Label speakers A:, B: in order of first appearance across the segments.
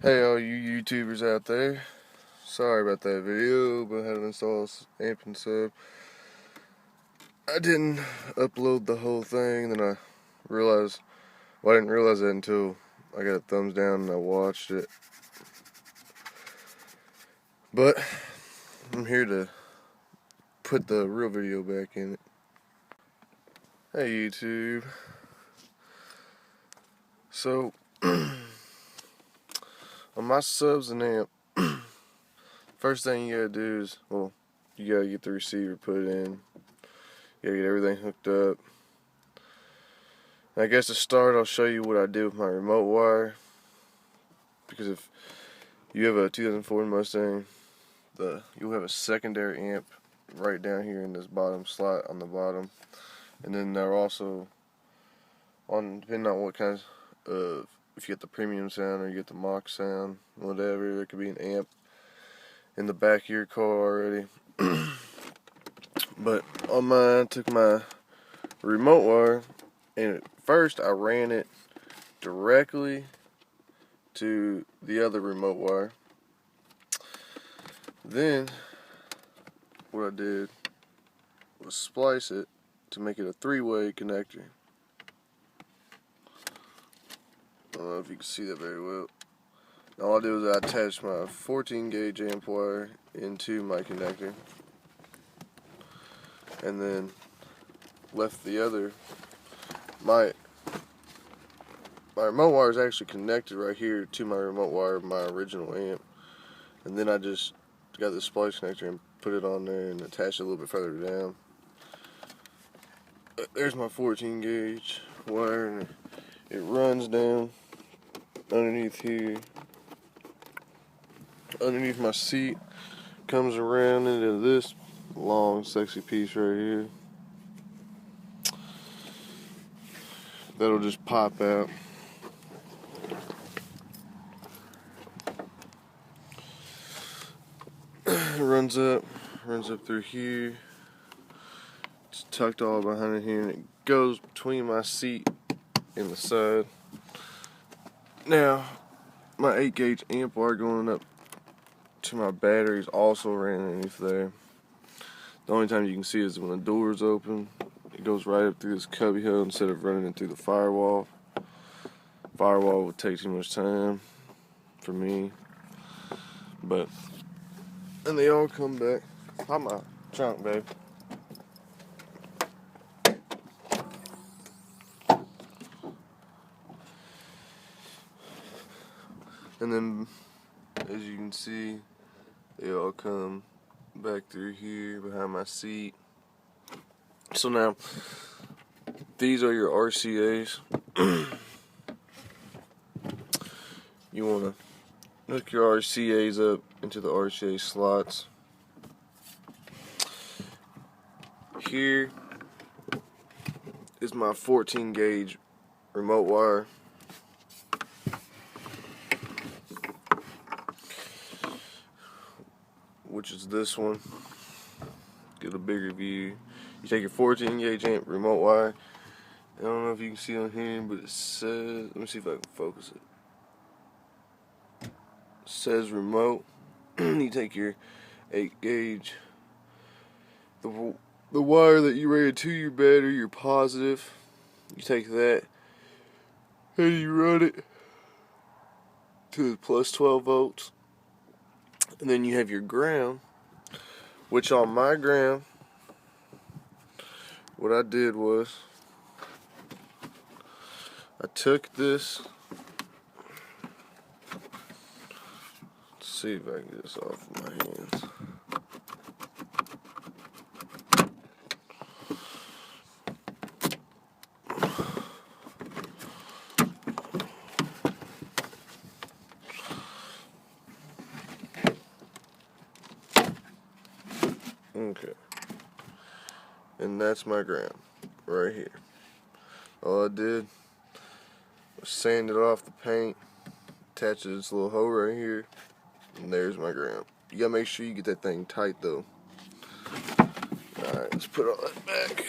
A: Hey all you YouTubers out there, sorry about that video, but I had to install this amp and sub. I didn't upload the whole thing, then I realized, well I didn't realize that until I got a thumbs down and I watched it. But I'm here to put the real video back in it. Hey YouTube. So, on my subs and amp, first thing you gotta do is, well, you gotta get the receiver put in. You gotta get everything hooked up. I guess to start, I'll show you what I did with my remote wire. Because if you have a 2004 Mustang, you'll have a secondary amp right down here in this bottom slot on the bottom. And then they're also, depending on what kinds of, if you get the premium sound or you get the mock sound, whatever, there could be an amp in the back of your car already. But on mine, I took my remote wire, and at first I ran it directly to the other remote wire. Then what I did was splice it to make it a three-way connector. I don't know if you can see that very well. All I did was I attached my 14 gauge amp wire into my connector, and then left the other. My remote wire is actually connected right here to my remote wire of my original amp, and then I just got the splice connector and put it on there and attached it a little bit further down. There's my 14 gauge wire, and it runs down underneath here, underneath my seat, comes around into this long sexy piece right here. That'll just pop out. It runs up through here. It's tucked all behind it here, and it goes between my seat and the side. Now, my 8 gauge amp wire going up to my batteries also ran underneath there. The only time you can see is when the door is open. It goes right up through this cubby hole instead of running it through the firewall. Firewall would take too much time for me. But, and they all come back. Pop my trunk, babe. And then, as you can see, they all come back through here behind my seat. So now, these are your RCAs. You want to hook your RCAs up into the RCA slots. Here is my 14 gauge remote wire. Which is this one. Get a bigger view. You take your 14 gauge amp remote wire. I don't know if you can see on here, but it says, let me see if I can focus it. It says remote. You take your 8 gauge, the wire that you rated to your battery, your positive. You take that and you run it to the plus 12 volts. And then you have your ground, which on my ground, what I did was I took this. Let's see if I can get this off of my hands. Okay. And that's my ground right here. All I did was sand it off the paint, attach it to this little hole right here, and there's my ground. You gotta make sure you get that thing tight though. Alright, let's put all that back.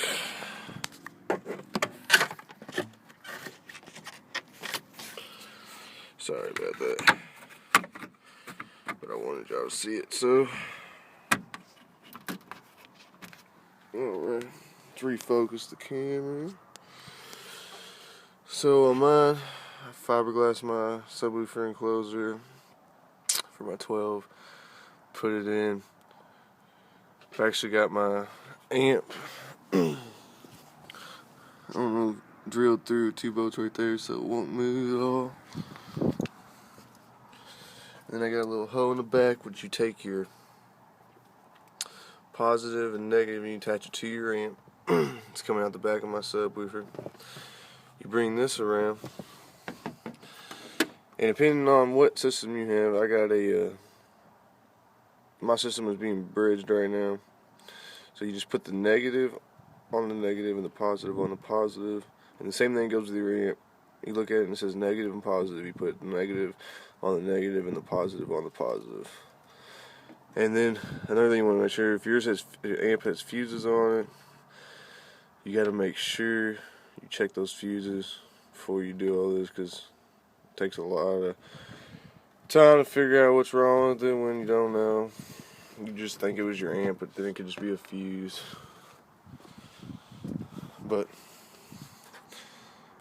A: Sorry about that. but I wanted y'all to see it, so alright, let's refocus the camera. So on mine, I fiberglass my subwoofer enclosure for my 12, put it in. I've actually got my amp, I don't know, drilled through 2 bolts right there so it won't move at all. Then I got a little hole in the back which you take your positive and negative and you attach it to your amp. It's coming out the back of my subwoofer. You bring this around, and depending on what system you have, I got a my system is being bridged right now, so you just put the negative on the negative and the positive on the positive, and the same thing goes with your amp. You look at it and it says negative and positive, you put the negative on the negative and the positive on the positive. And then another thing you want to make sure, if your amp has fuses on it, you got to make sure you check those fuses before you do all this, because it takes a lot of time to figure out what's wrong with it when you don't know. You just think it was your amp, but then it could just be a fuse. But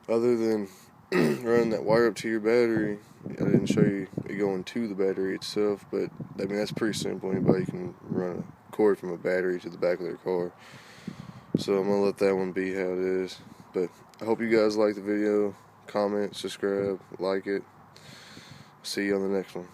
A: other than running that wire up to your battery, I didn't show you it going to the battery itself, but I mean that's pretty simple. Anybody can run a cord from a battery to the back of their car. So I'm gonna let that one be how it is. But I hope you guys like the video. Comment, subscribe, like it. See you on the next one.